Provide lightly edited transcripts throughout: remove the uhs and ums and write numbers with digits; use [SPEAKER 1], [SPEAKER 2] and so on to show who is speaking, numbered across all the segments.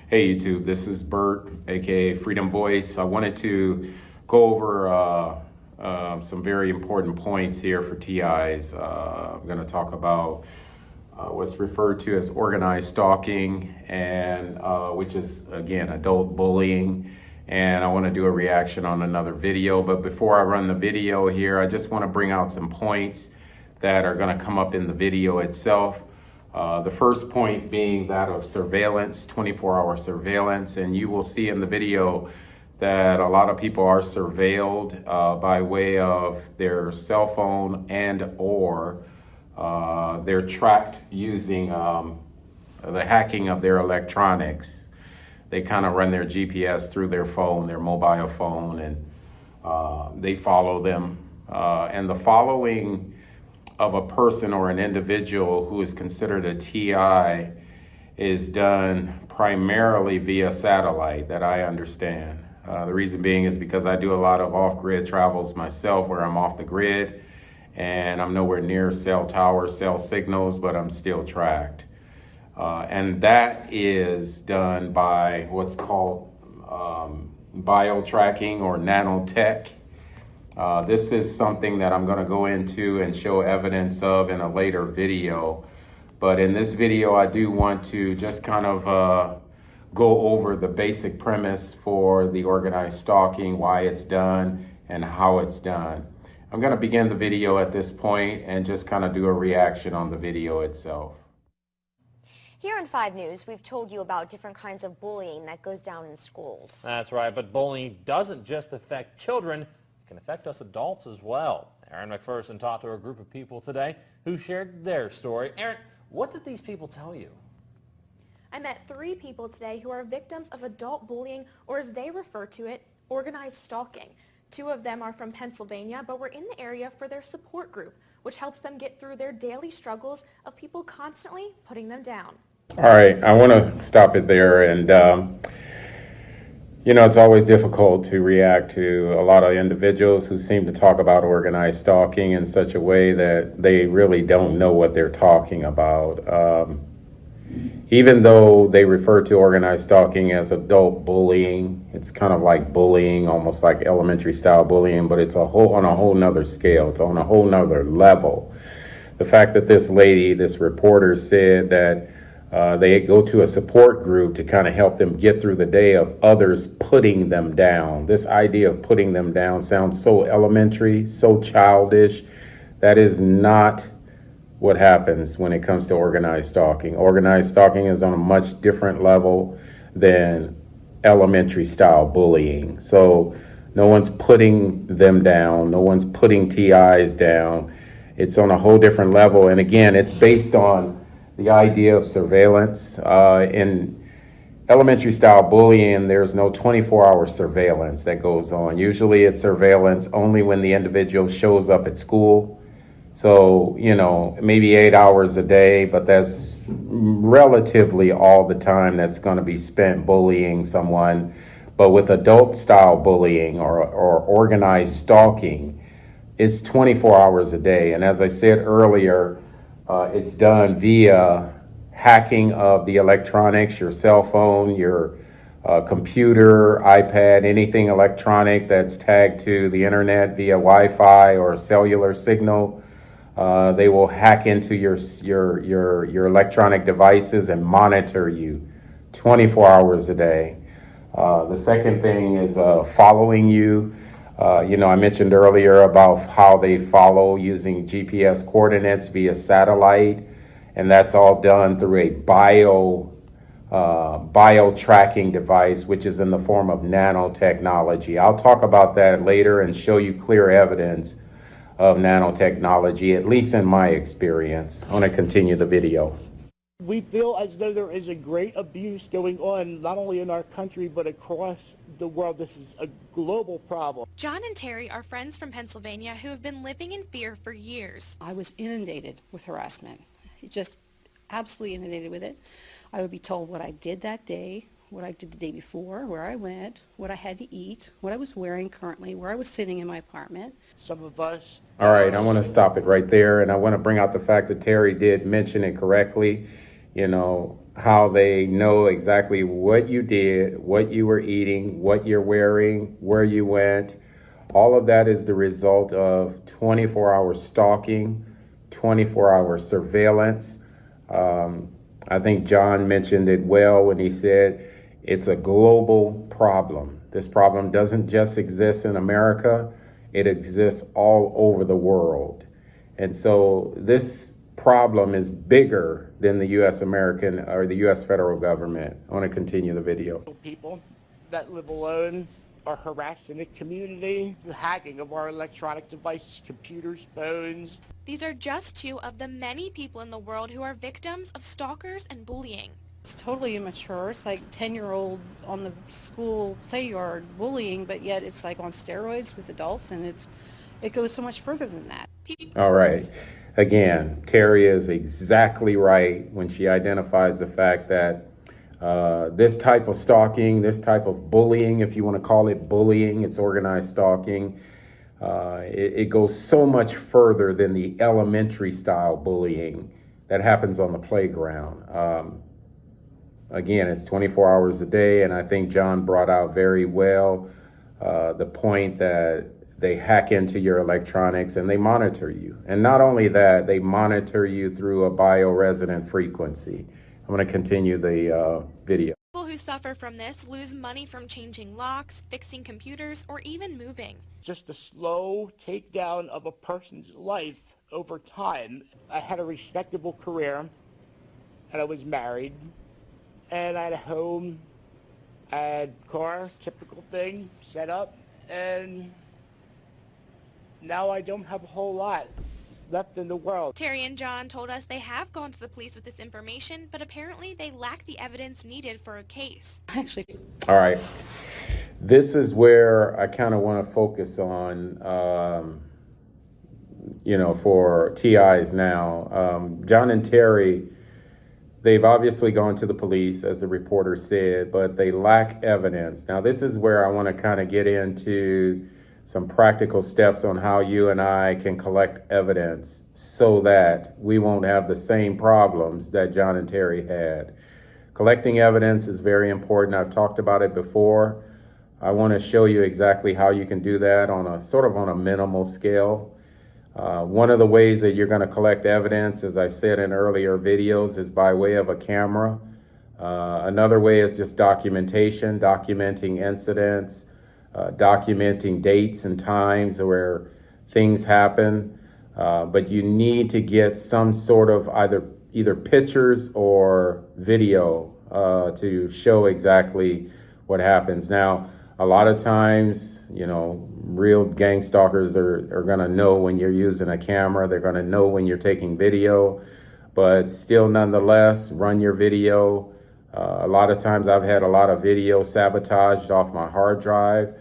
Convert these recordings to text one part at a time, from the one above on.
[SPEAKER 1] Hey YouTube, this is Bert, aka Freedom Voice. I wanted to go over some very important points here for TIs. I'm going to talk about what's referred to as organized stalking, and which is again adult bullying. And I want to do a reaction on another video. But before I run the video here, I just want to bring out some points that are going to come up in the video itself. The first point being that of surveillance, 24-hour surveillance. And you will see in the video that a lot of people are surveilled by way of their cell phone and or they're tracked using the hacking of their electronics. They kind of run their GPS through their phone, their mobile phone, and they follow them. And the following of a person or an individual who is considered a TI is done primarily via satellite, that I understand. The reason being is because I do a lot of off-grid travels myself where I'm off the grid and I'm nowhere near cell towers, cell signals, but I'm still tracked. And that is done by what's called bio-tracking or nanotech. This is something that I'm going to go into and show evidence of in a later video. But in this video, I do want to just kind of go over the basic premise for the organized stalking, why it's done, and how it's done. I'm going to begin the video at this point and just kind of do a reaction on the video itself.
[SPEAKER 2] Here on 5 News, we've told you about different kinds of bullying that goes down in schools.
[SPEAKER 3] That's right, but bullying doesn't just affect children. Can affect us adults as well. Aaron McPherson talked to a group of people today who shared their story. Aaron, what did these people tell you?
[SPEAKER 4] I met 3 people today who are victims of adult bullying, or as they refer to it, organized stalking. 2 of them are from Pennsylvania, but were in the area for their support group, which helps them get through their daily struggles of people constantly putting them down.
[SPEAKER 1] All right, I want to stop it there. And you know, it's always difficult to react to a lot of individuals who seem to talk about organized stalking in such a way that they really don't know what they're talking about. Even though they refer to organized stalking as adult bullying, it's kind of like bullying, almost like elementary style bullying, but it's on a whole nother scale. It's on a whole nother level. The fact that this lady, this reporter, said that they go to a support group to kind of help them get through the day of others putting them down. This idea of putting them down sounds so elementary, so childish. That is not what happens when it comes to organized stalking. Organized stalking is on a much different level than elementary style bullying. So no one's putting them down. No one's putting TIs down. It's on a whole different level. And again, it's based on the idea of surveillance. In elementary style bullying, there's no 24-hour surveillance that goes on. Usually it's surveillance only when the individual shows up at school. So, you know, maybe 8 hours a day, but that's relatively all the time that's going to be spent bullying someone. But with adult style bullying or organized stalking, it's 24 hours a day. And as I said earlier, it's done via hacking of the electronics, your cell phone, your computer, iPad, anything electronic that's tagged to the internet via Wi-Fi or cellular signal. They will hack into your electronic devices and monitor you 24 hours a day. The second thing is following you. You know, I mentioned earlier about how they follow using GPS coordinates via satellite, and that's all done through a bio tracking device, which is in the form of nanotechnology. I'll talk about that later and show you clear evidence of nanotechnology, at least in my experience. I want to continue the video.
[SPEAKER 5] We feel as though there is a great abuse going on, not only in our country, but across the world. This is a global problem.
[SPEAKER 4] John and Terry are friends from Pennsylvania who have been living in fear for years.
[SPEAKER 6] I was inundated with harassment, just absolutely inundated with it. I would be told what I did that day, what I did the day before, where I went, what I had to eat, what I was wearing currently, where I was sitting in my apartment.
[SPEAKER 5] Some of us...
[SPEAKER 1] All right, I want to stop it right there, and I want to bring out the fact that Terry did mention it correctly. you know, how they know exactly what you did, what you were eating, what you're wearing, where you went. All of that is the result of 24-hour stalking, 24-hour surveillance. I think John mentioned it well when he said it's a global problem. This problem doesn't just exist in America, it exists all over the world. And so this problem is bigger than the U.S. American or the U.S. federal government. I want to continue the video.
[SPEAKER 5] People that live alone are harassed in the community. The hacking of our electronic devices, computers, phones.
[SPEAKER 4] These are just two of the many people in the world who are victims of stalkers and bullying.
[SPEAKER 6] It's totally immature. It's like 10-year-old on the school play yard bullying, but yet it's like on steroids with adults, and it goes so much further than that.
[SPEAKER 1] All right. Again, Terry is exactly right when she identifies the fact that this type of stalking, this type of bullying, if you want to call it bullying, it's organized stalking. It goes so much further than the elementary style bullying that happens on the playground. Again, it's 24 hours a day, and I think John brought out very well the point that they hack into your electronics and they monitor you. And not only that, they monitor you through a bioresonant frequency. I'm going to continue the video.
[SPEAKER 4] People who suffer from this lose money from changing locks, fixing computers, or even moving.
[SPEAKER 5] Just a slow takedown of a person's life over time. I had a respectable career, and I was married, and I had a home, I had car, typical thing, set up, and now I don't have a whole lot left in the world.
[SPEAKER 4] Terry and John told us they have gone to the police with this information, but apparently they lack the evidence needed for a case.
[SPEAKER 6] Actually,
[SPEAKER 1] All right. This is where I kind of want to focus on, for TIs now. John and Terry, they've obviously gone to the police, as the reporter said, but they lack evidence. Now, this is where I want to kind of get into some practical steps on how you and I can collect evidence so that we won't have the same problems that John and Terry had. Collecting evidence is very important. I've talked about it before. I want to show you exactly how you can do that on a minimal scale. One of the ways that you're going to collect evidence, as I said in earlier videos, is by way of a camera. Another way is just documentation, documenting incidents, documenting dates and times where things happen. But you need to get some sort of either pictures or video to show exactly what happens. Now, a lot of times, real gang stalkers are going to know when you're using a camera. They're going to know when you're taking video, but still nonetheless, run your video. A lot of times I've had a lot of video sabotaged off my hard drive.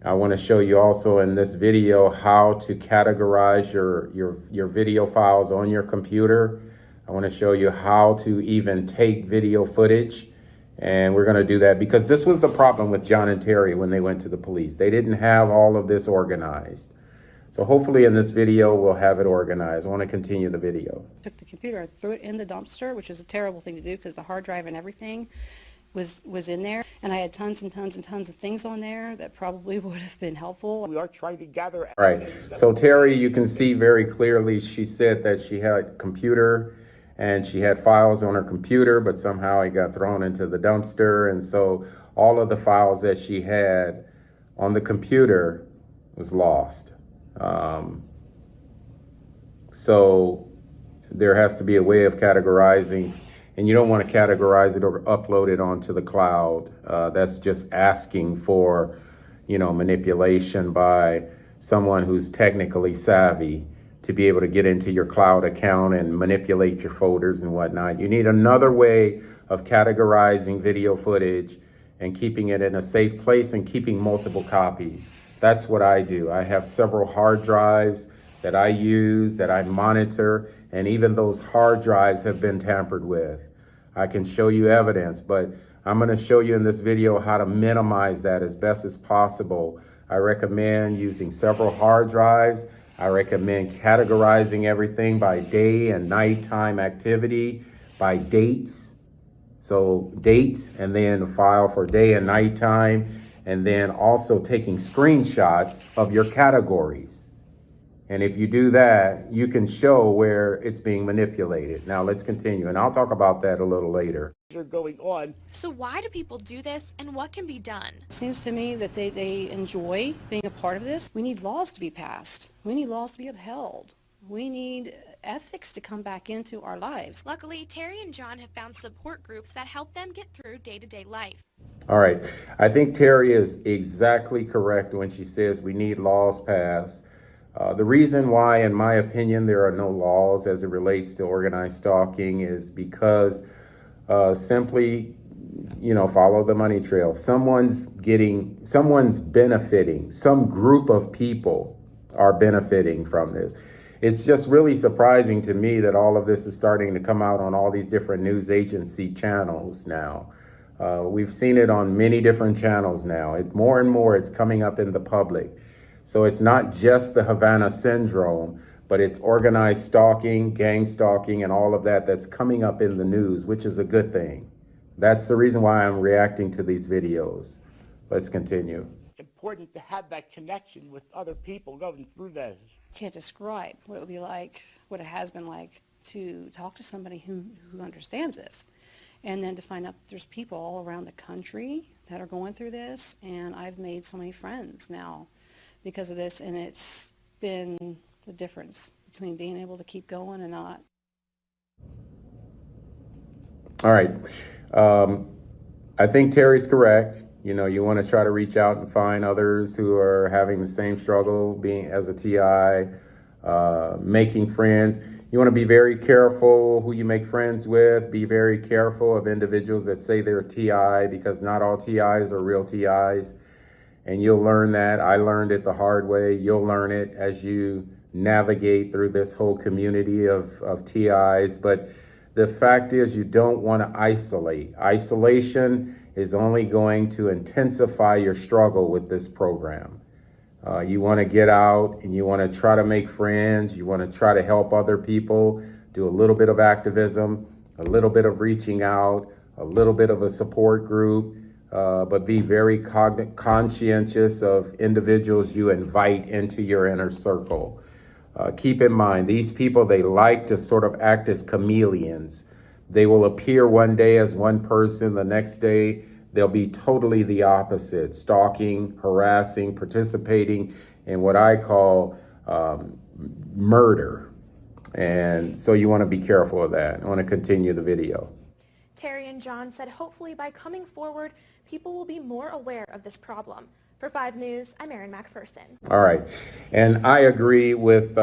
[SPEAKER 1] I want to show you also in this video how to categorize your video files on your computer. I want to show you how to even take video footage. And we're going to do that because this was the problem with John and Terry when they went to the police. They didn't have all of this organized. So hopefully in this video, we'll have it organized. I want to continue the video.
[SPEAKER 6] took the computer, I threw it in the dumpster, which is a terrible thing to do because the hard drive and everything was in there. And I had tons and tons and tons of things on there that probably would have been helpful.
[SPEAKER 5] We are trying to gather.
[SPEAKER 1] Right. So Terry, you can see very clearly, she said that she had a computer and she had files on her computer, but somehow it got thrown into the dumpster. And so all of the files that she had on the computer was lost. So there has to be a way of categorizing, and you don't want to categorize it or upload it onto the cloud. That's just asking for, manipulation by someone who's technically savvy to be able to get into your cloud account and manipulate your folders and whatnot. You need another way of categorizing video footage and keeping it in a safe place and keeping multiple copies. That's what I do. I have several hard drives that I use, that I monitor, and even those hard drives have been tampered with. I can show you evidence, but I'm going to show you in this video how to minimize that as best as possible. I recommend using several hard drives. I recommend categorizing everything by day and nighttime activity, by dates. So dates, and then a file for day and night time, and then also taking screenshots of your categories. And if you do that, you can show where it's being manipulated. Now let's continue, and I'll talk about that a little later.
[SPEAKER 5] Are going on.
[SPEAKER 4] So why do people do this and what can be done?
[SPEAKER 6] It seems to me that they enjoy being a part of this. We need laws to be passed. We need laws to be upheld. We need ethics to come back into our lives.
[SPEAKER 4] Luckily, Terry and John have found support groups that help them get through day-to-day life.
[SPEAKER 1] All right. I think Terry is exactly correct when she says we need laws passed. The reason why, in my opinion, there are no laws as it relates to organized stalking is because simply, follow the money trail. Someone's benefiting. Some group of people are benefiting from this. It's just really surprising to me that all of this is starting to come out on all these different news agency channels now. We've seen it on many different channels now. More and more, it's coming up in the public. So it's not just the Havana syndrome, but it's organized stalking, gang stalking, and all of that that's coming up in the news, which is a good thing. That's the reason why I'm reacting to these videos. Let's continue.
[SPEAKER 5] Important to have that connection with other people going through this.
[SPEAKER 6] Can't describe what it would be like, what it has been like to talk to somebody who understands this. And then to find out there's people all around the country that are going through this. And I've made so many friends now because of this. And it's been the difference between being able to keep going and not.
[SPEAKER 1] All right. I think Terry's correct. You want to try to reach out and find others who are having the same struggle, being as a TI, making friends. You want to be very careful who you make friends with. Be very careful of individuals that say they're TI, because not all TIs are real TIs. And you'll learn that. I learned it the hard way. You'll learn it as you navigate through this whole community of TIs. But the fact is, you don't want to isolate. Isolation is only going to intensify your struggle with this program. You want to get out and you want to try to make friends. You want to try to help other people, do a little bit of activism, a little bit of reaching out, a little bit of a support group, but be very conscientious of individuals you invite into your inner circle. Keep in mind, these people, they like to sort of act as chameleons. They will appear one day as one person, the next day they'll be totally the opposite, stalking, harassing, participating in what I call murder. And so you want to be careful of that. I want to continue the video.
[SPEAKER 4] Terry and John said hopefully by coming forward, people will be more aware of this problem. For 5 News, I'm Erin McPherson.
[SPEAKER 1] All right. And I agree with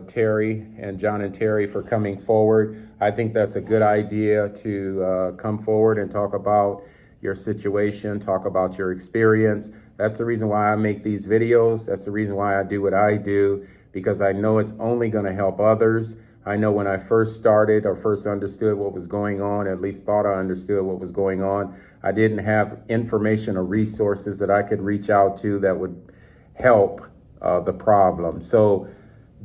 [SPEAKER 1] Terry and John and Terry for coming forward. I think that's a good idea to come forward and talk about your situation, talk about your experience. That's the reason why I make these videos. That's the reason why I do what I do, because I know it's only going to help others. I know when I first started or first understood what was going on, at least thought I understood what was going on, I didn't have information or resources that I could reach out to that would help the problem. So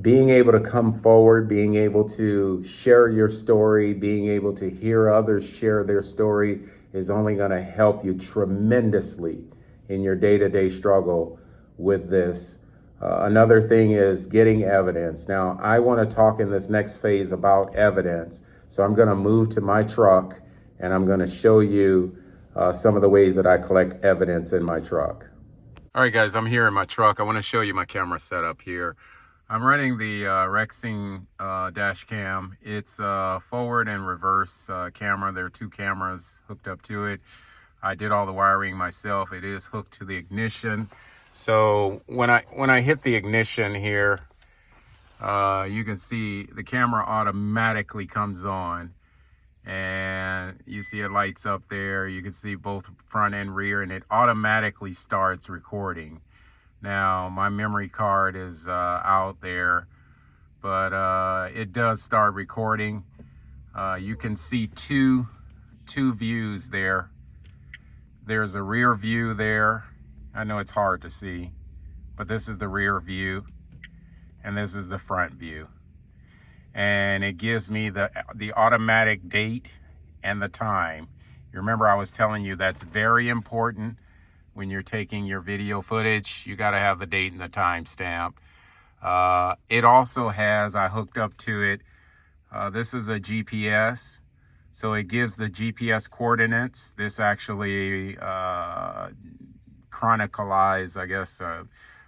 [SPEAKER 1] being able to come forward, being able to share your story, being able to hear others share their story is only going to help you tremendously in your day-to-day struggle with this. Another thing is getting evidence. Now, I want to talk in this next phase about evidence. So I'm going to move to my truck and I'm going to show you some of the ways that I collect evidence in my truck. All right, guys, I'm here in my truck. I want to show you my camera setup here. I'm running the Rexing dash cam. It's a forward and reverse camera. There are 2 cameras hooked up to it. I did all the wiring myself. It is hooked to the ignition. So when I hit the ignition here, you can see the camera automatically comes on, and you see it lights up there. You can see both front and rear, and it automatically starts recording. Now my memory card is out there, but it does start recording. You can see two views there. There's a rear view there. I know it's hard to see, but this is the rear view and this is the front view. and it gives me the automatic date and the time. You remember I was telling you that's very important when you're taking your video footage. You got to have the date and the time stamp. It also has, I hooked up to it, this is a GPS, so it gives the GPS coordinates. This actually chronicles, I guess,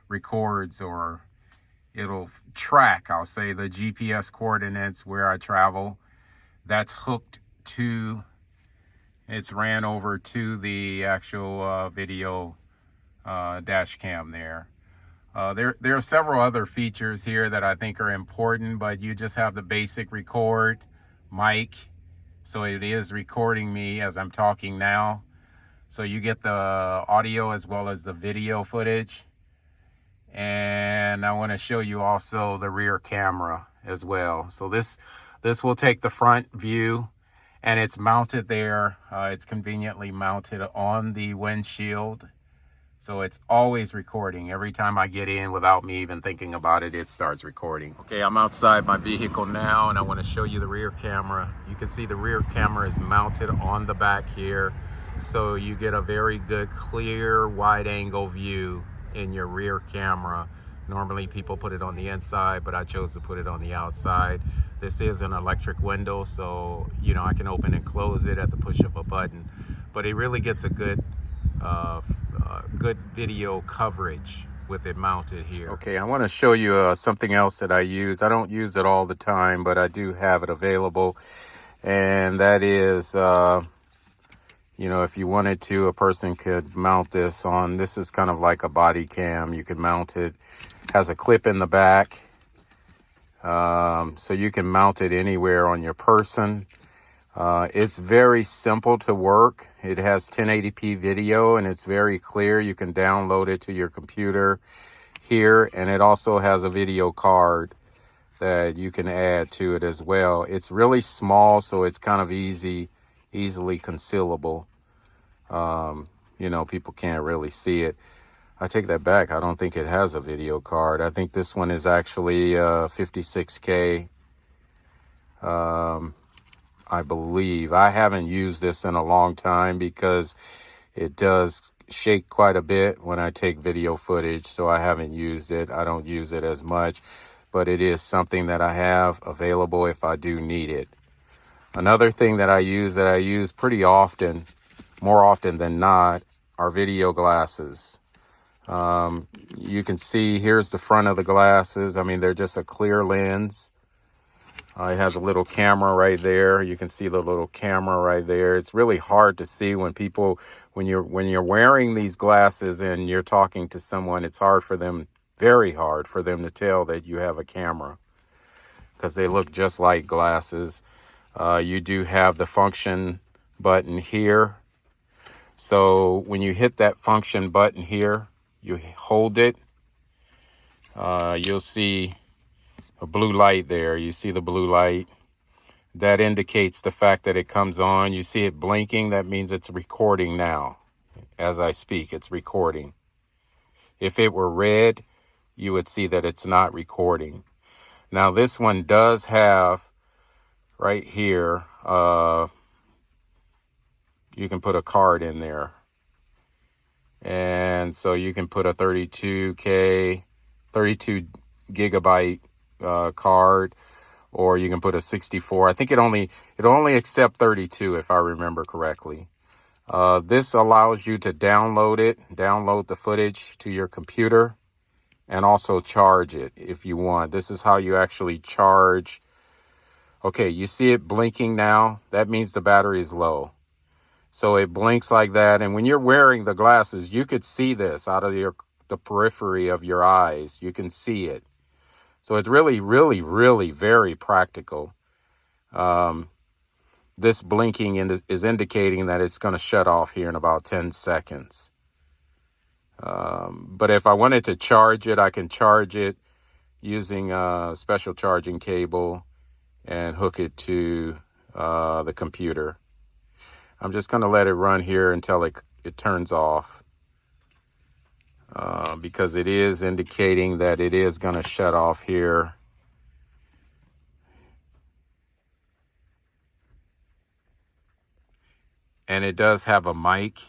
[SPEAKER 1] records, or it'll track, I'll say, the GPS coordinates where I travel. That's hooked to, it's ran over to the actual video dash cam there. There are several other features here that I think are important, but you just have the basic record mic. So it is recording me as I'm talking now. So you get the audio as well as the video footage. And I want to show you also the rear camera as well. So this will take the front view, and it's mounted there. It's conveniently mounted on the windshield. So it's always recording. Every time I get in, without me even thinking about it, it starts recording. Okay, I'm outside my vehicle now, and I want to show you the rear camera. You can see the rear camera is mounted on the back here. So you get a very good, clear, wide angle view in your rear camera. Normally people put it on the inside, but I chose to put it on the outside. This is an electric window, so you know I can open and close it at the push of a button. But it really gets a good video coverage with it mounted here. Okay, I want to show you something else that I use. I don't use it all the time, but I do have it available, and that is you know, if you wanted to, a person could mount this on, this is kind of like a body cam. You can mount it, has a clip in the back. So you can mount it anywhere on your person. It's very simple to work. It has 1080p video, and it's very clear. You can download it to your computer here. And it also has a video card that you can add to it as well. It's really small, so it's kind of easily concealable. You know, people can't really see it. I take that back. I don't think it has a video card. I think this one is actually 56K. I believe. I haven't used this in a long time because it does shake quite a bit when I take video footage, so I haven't used it. I don't use it as much, but it is something that I have available if I do need it. Another thing that I use pretty often, more often than not, are video glasses. You can see here's the front of the glasses. I mean, they're just a clear lens. It has a little camera right there. You can see the little camera right there. It's really hard to see when you're wearing these glasses and you're talking to someone. It's very hard for them to tell that you have a camera because they look just like glasses. You do have the function button here. So when you hit that function button here, you hold it, you'll see a blue light there. You see the blue light. That indicates the fact that it comes on. You see it blinking. That means it's recording now. As I speak, it's recording. If it were red, you would see that it's not recording. Now this one does have right here, you can put a card in there. And so you can put a 32 gigabyte card, or you can put a 64. I think it only accepts 32 if I remember correctly. This allows you to download the footage to your computer, and also charge it if you want. This is how you actually charge. Okay, you see it blinking now? That means the battery is low. So it blinks like that, and when you're wearing the glasses, you could see this out of the periphery of your eyes. You can see it. So it's really, really, really very practical. This blinking is indicating that it's going to shut off here in about 10 seconds. But if I wanted to charge it, I can charge it using a special charging cable and hook it to the computer. I'm just going to let it run here until it turns off, because it is indicating that it is going to shut off here And it does have a mic.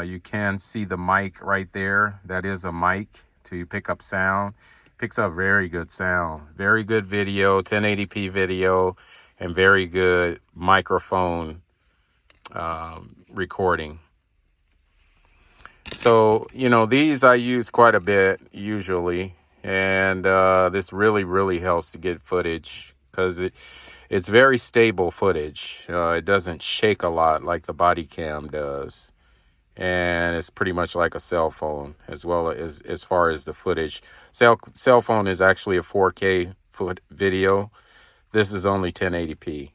[SPEAKER 1] You can see the mic right there. That is a mic to pick up sound. Picks up very good sound. Very good video, 1080p video, and very good microphone recording. So, these I use quite a bit usually. And this really helps to get footage because it's very stable footage. It doesn't shake a lot like the body cam does. And it's pretty much like a cell phone as well as far as the footage. Cell phone is actually a 4K video. This is only 1080p.